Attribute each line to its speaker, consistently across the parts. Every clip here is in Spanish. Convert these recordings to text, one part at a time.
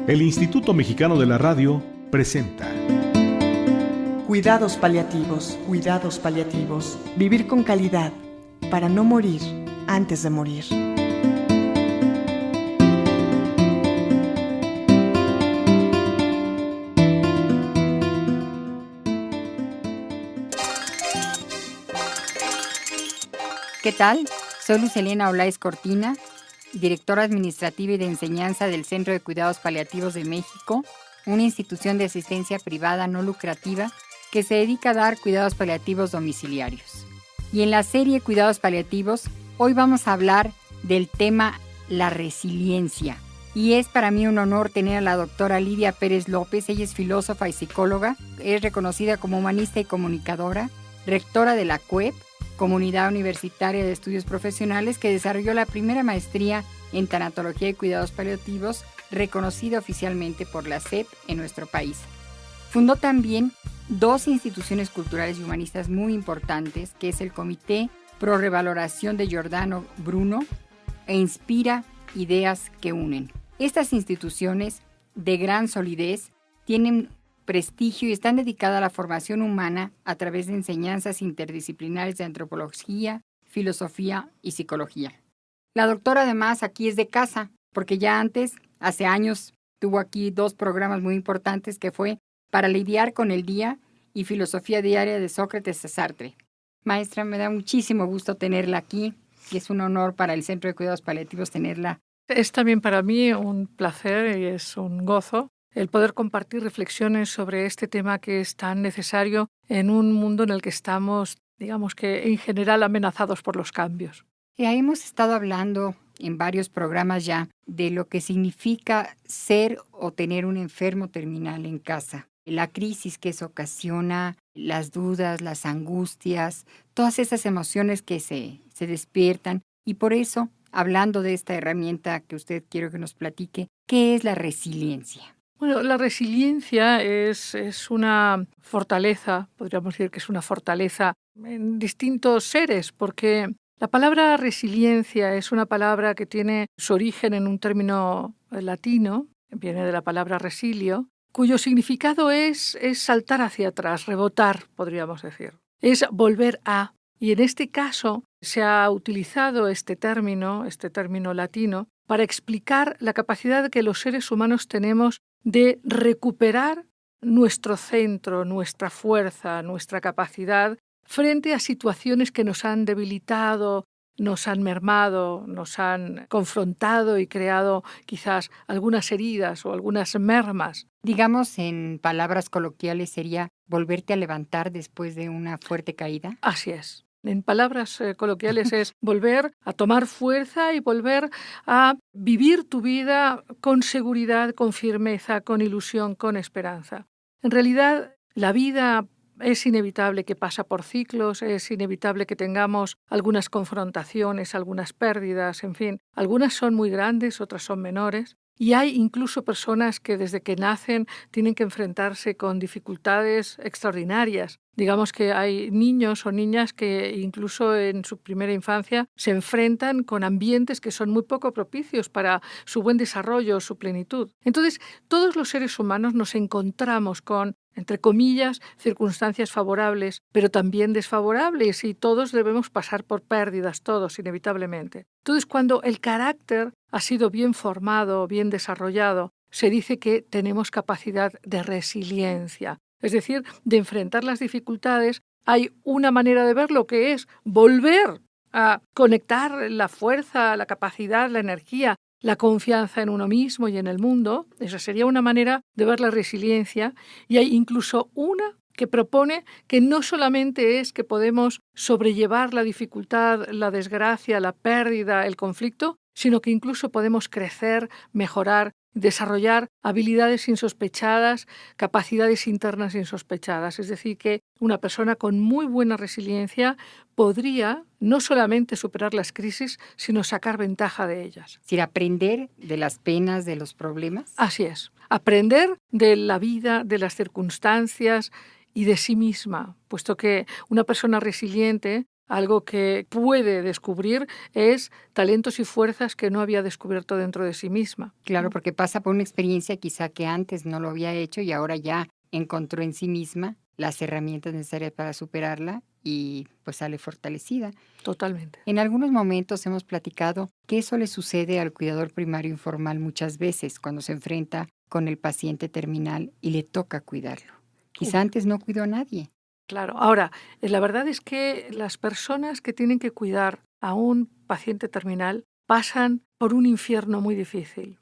Speaker 1: El Instituto Mexicano de la Radio presenta
Speaker 2: Cuidados paliativos, cuidados paliativos. Vivir con calidad para no morir antes de morir.
Speaker 3: ¿Qué tal? Soy Lucelena Olaiz Cortina, directora administrativa y de enseñanza del Centro de Cuidados Paliativos de México, una institución de asistencia privada no lucrativa que se dedica a dar cuidados paliativos domiciliarios. Y en la serie Cuidados Paliativos, hoy vamos a hablar del tema la resiliencia. Y es para mí un honor tener a la doctora Lidia Pérez López. Ella es filósofa y psicóloga, es reconocida como humanista y comunicadora, rectora de la CUEP, Comunidad Universitaria de Estudios Profesionales, que desarrolló la primera maestría en tanatología y cuidados paliativos, reconocida oficialmente por la SEP en nuestro país. Fundó también dos instituciones culturales y humanistas muy importantes, que es el Comité Pro Revaloración de Giordano Bruno e Inspira Ideas que Unen. Estas instituciones, de gran solidez, tienen prestigio y están dedicadas a la formación humana a través de enseñanzas interdisciplinares de antropología, filosofía y psicología. La doctora además aquí es de casa, porque ya antes, hace años, tuvo aquí dos programas muy importantes que fue Para lidiar con el día y Filosofía diaria de Sócrates a Sartre. Maestra, me da muchísimo gusto tenerla aquí y es un honor para el Centro de Cuidados Paliativos tenerla.
Speaker 4: Es también para mí un placer y es un gozo el poder compartir reflexiones sobre este tema que es tan necesario en un mundo en el que estamos, digamos que en general, amenazados por los cambios.
Speaker 3: Ya hemos estado hablando en varios programas ya de lo que significa ser o tener un enfermo terminal en casa. La crisis que eso ocasiona, las dudas, las angustias, todas esas emociones que se despiertan. Y por eso, hablando de esta herramienta que usted quiero que nos platique, ¿qué es la resiliencia?
Speaker 4: Bueno, la resiliencia es una fortaleza, podríamos decir que es una fortaleza en distintos seres, porque la palabra resiliencia es una palabra que tiene su origen en un término latino, viene de la palabra resilio, cuyo significado es saltar hacia atrás, rebotar, podríamos decir. Es volver a. Y en este caso se ha utilizado este término latino, para explicar la capacidad que los seres humanos tenemos de recuperar nuestro centro, nuestra fuerza, nuestra capacidad frente a situaciones que nos han debilitado, nos han mermado, nos han confrontado y creado quizás algunas heridas o algunas mermas.
Speaker 3: Digamos, en palabras coloquiales sería volverte a levantar después de una fuerte caída.
Speaker 4: Así es. En palabras coloquiales es volver a tomar fuerza y volver a vivir tu vida con seguridad, con firmeza, con ilusión, con esperanza. En realidad, la vida es inevitable que pasa por ciclos, es inevitable que tengamos algunas confrontaciones, algunas pérdidas, en fin. Algunas son muy grandes, otras son menores. Y hay incluso personas que desde que nacen tienen que enfrentarse con dificultades extraordinarias. Digamos que hay niños o niñas que incluso en su primera infancia se enfrentan con ambientes que son muy poco propicios para su buen desarrollo, su plenitud. Entonces, todos los seres humanos nos encontramos con, entre comillas, circunstancias favorables, pero también desfavorables, y todos debemos pasar por pérdidas, todos, inevitablemente. Entonces, cuando el carácter ha sido bien formado, bien desarrollado, se dice que tenemos capacidad de resiliencia, es decir, de enfrentar las dificultades. Hay una manera de verlo que es volver a conectar la fuerza, la capacidad, la energía, la confianza en uno mismo y en el mundo. Esa sería una manera de ver la resiliencia. Y hay incluso una que propone que no solamente es que podemos sobrellevar la dificultad, la desgracia, la pérdida, el conflicto, sino que incluso podemos crecer, mejorar, desarrollar habilidades insospechadas, capacidades internas insospechadas. Es decir, que una persona con muy buena resiliencia podría no solamente superar las crisis, sino sacar ventaja de ellas.
Speaker 3: Es decir, aprender de las penas, de los problemas.
Speaker 4: Así es. Aprender de la vida, de las circunstancias y de sí misma, puesto que una persona resiliente algo que puede descubrir es talentos y fuerzas que no había descubierto dentro de sí misma.
Speaker 3: Claro, porque pasa por una experiencia quizá que antes no lo había hecho y ahora ya encontró en sí misma las herramientas necesarias para superarla y pues sale fortalecida.
Speaker 4: Totalmente.
Speaker 3: En algunos momentos hemos platicado que eso le sucede al cuidador primario informal muchas veces cuando se enfrenta con el paciente terminal y le toca cuidarlo. Quizá antes no cuidó a nadie.
Speaker 4: Claro. Ahora, la verdad es que las personas que tienen que cuidar a un paciente terminal pasan por un infierno muy difícil,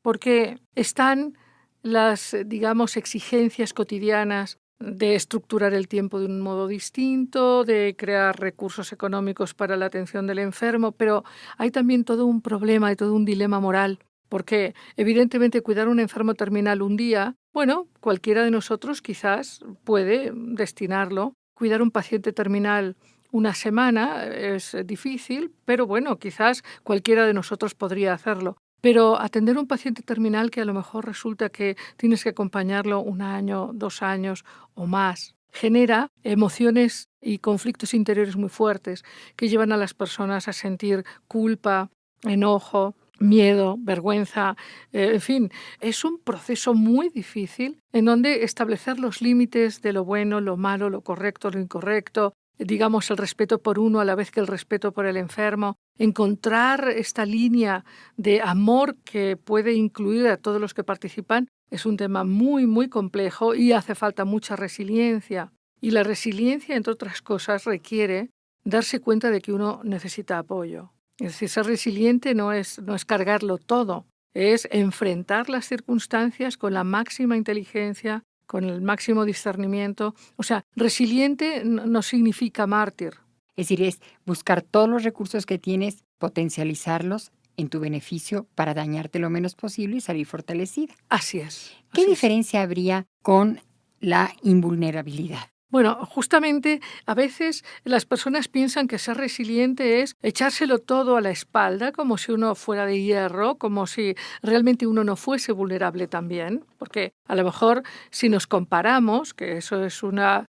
Speaker 4: porque están las, digamos, exigencias cotidianas de estructurar el tiempo de un modo distinto, de crear recursos económicos para la atención del enfermo, pero hay también todo un problema y todo un dilema moral, porque evidentemente cuidar a un enfermo terminal un día, bueno, cualquiera de nosotros quizás puede destinarlo. Cuidar a un paciente terminal una semana es difícil, pero bueno, quizás cualquiera de nosotros podría hacerlo. Pero atender a un paciente terminal que a lo mejor resulta que tienes que acompañarlo 1 año, 2 años o más, genera emociones y conflictos interiores muy fuertes que llevan a las personas a sentir culpa, enojo, miedo, vergüenza, en fin, es un proceso muy difícil en donde establecer los límites de lo bueno, lo malo, lo correcto, lo incorrecto, digamos el respeto por uno a la vez que el respeto por el enfermo, encontrar esta línea de amor que puede incluir a todos los que participan es un tema muy, muy complejo y hace falta mucha resiliencia. Y la resiliencia, entre otras cosas, requiere darse cuenta de que uno necesita apoyo. Es decir, ser resiliente no es cargarlo todo, es enfrentar las circunstancias con la máxima inteligencia, con el máximo discernimiento. O sea, resiliente no significa mártir.
Speaker 3: Es decir, es buscar todos los recursos que tienes, potencializarlos en tu beneficio para dañarte lo menos posible y salir fortalecida.
Speaker 4: Así es.
Speaker 3: ¿Qué diferencia habría con la invulnerabilidad?
Speaker 4: Bueno, justamente a veces las personas piensan que ser resiliente es echárselo todo a la espalda, como si uno fuera de hierro, como si realmente uno no fuese vulnerable también, porque a lo mejor si nos comparamos, que eso es una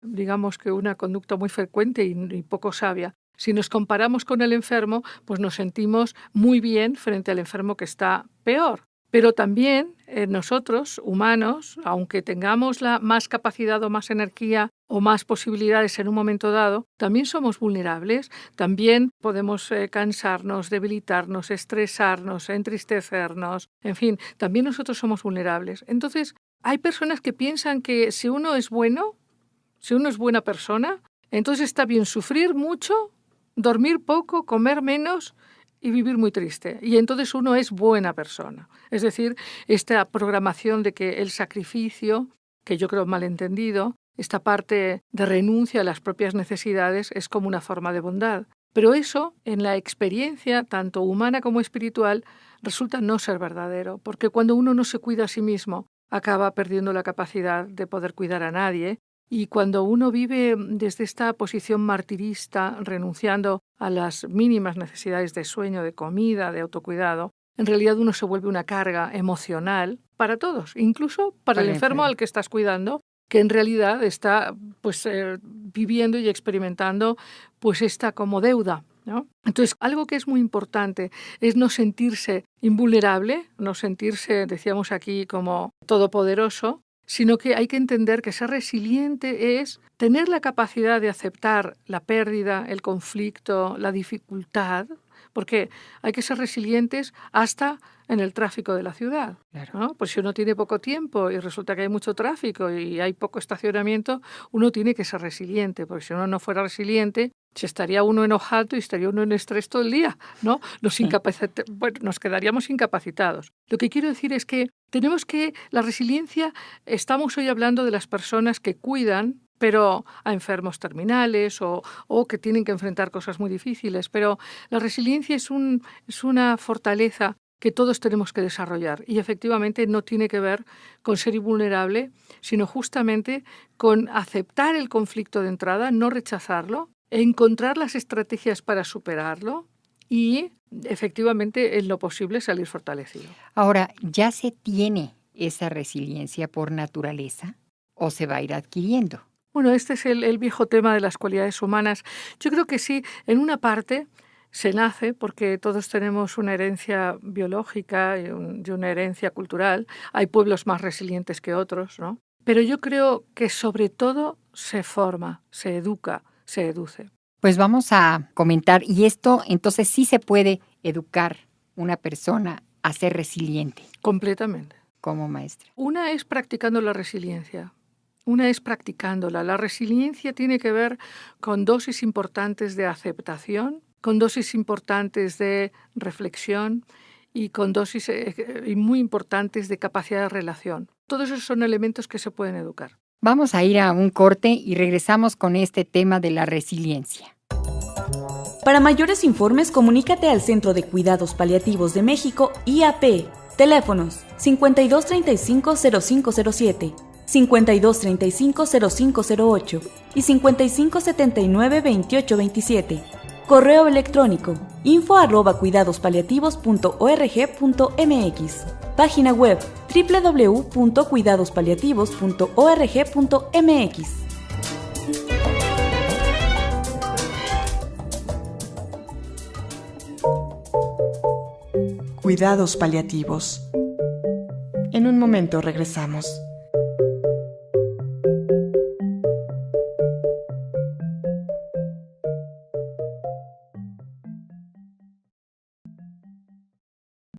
Speaker 4: conducta muy frecuente y poco sabia, si nos comparamos con el enfermo, pues nos sentimos muy bien frente al enfermo que está peor. Pero también nosotros, humanos, aunque tengamos la más capacidad o más energía o más posibilidades en un momento dado, también somos vulnerables, también podemos cansarnos, debilitarnos, estresarnos, entristecernos, en fin, también nosotros somos vulnerables. Entonces, hay personas que piensan que si uno es bueno, si uno es buena persona, entonces está bien sufrir mucho, dormir poco, comer menos y vivir muy triste. Y entonces uno es buena persona. Es decir, esta programación de que el sacrificio, que yo creo malentendido, esta parte de renuncia a las propias necesidades es como una forma de bondad. Pero eso, en la experiencia, tanto humana como espiritual, resulta no ser verdadero, porque cuando uno no se cuida a sí mismo, acaba perdiendo la capacidad de poder cuidar a nadie. Y cuando uno vive desde esta posición martirista, renunciando a las mínimas necesidades de sueño, de comida, de autocuidado, en realidad uno se vuelve una carga emocional para todos, incluso para el enfermo al que estás cuidando, que en realidad está viviendo y experimentando pues esta como deuda, ¿no? Entonces, algo que es muy importante es no sentirse invulnerable, no sentirse, decíamos aquí, como todopoderoso, sino que hay que entender que ser resiliente es tener la capacidad de aceptar la pérdida, el conflicto, la dificultad, porque hay que ser resilientes hasta en el tráfico de la ciudad, ¿no? Pues si uno tiene poco tiempo y resulta que hay mucho tráfico y hay poco estacionamiento, uno tiene que ser resiliente, porque si uno no fuera resiliente, se estaría uno enojado y estaría uno en estrés todo el día, ¿no? Nos quedaríamos incapacitados. Lo que quiero decir es que la resiliencia, estamos hoy hablando de las personas que cuidan, pero a enfermos terminales o que tienen que enfrentar cosas muy difíciles, pero la resiliencia es una fortaleza que todos tenemos que desarrollar y efectivamente no tiene que ver con ser invulnerable, sino justamente con aceptar el conflicto de entrada, no rechazarlo, encontrar las estrategias para superarlo y efectivamente en lo posible salir fortalecido.
Speaker 3: Ahora, ¿ya se tiene esa resiliencia por naturaleza o se va a ir adquiriendo?
Speaker 4: Bueno, este es el viejo tema de las cualidades humanas. Yo creo que sí, en una parte se nace, porque todos tenemos una herencia biológica y una herencia cultural. Hay pueblos más resilientes que otros, ¿no? Pero yo creo que sobre todo se forma, se educa, se educe.
Speaker 3: Pues vamos a comentar, y esto entonces sí se puede educar una persona a ser resiliente.
Speaker 4: Completamente.
Speaker 3: Como maestra.
Speaker 4: Una es practicando la resiliencia. Una es practicándola. La resiliencia tiene que ver con dosis importantes de aceptación, con dosis importantes de reflexión y con dosis muy importantes de capacidad de relación. Todos esos son elementos que se pueden educar.
Speaker 3: Vamos a ir a un corte y regresamos con este tema de la resiliencia.
Speaker 5: Para mayores informes, comunícate al Centro de Cuidados Paliativos de México, IAP. Teléfonos 5235-0507, 5235-0508 y 5579-2827. Correo electrónico info@cuidadospaliativos.org.mx. Página web www.cuidadospaliativos.org.mx.
Speaker 2: Cuidados paliativos. En un momento regresamos.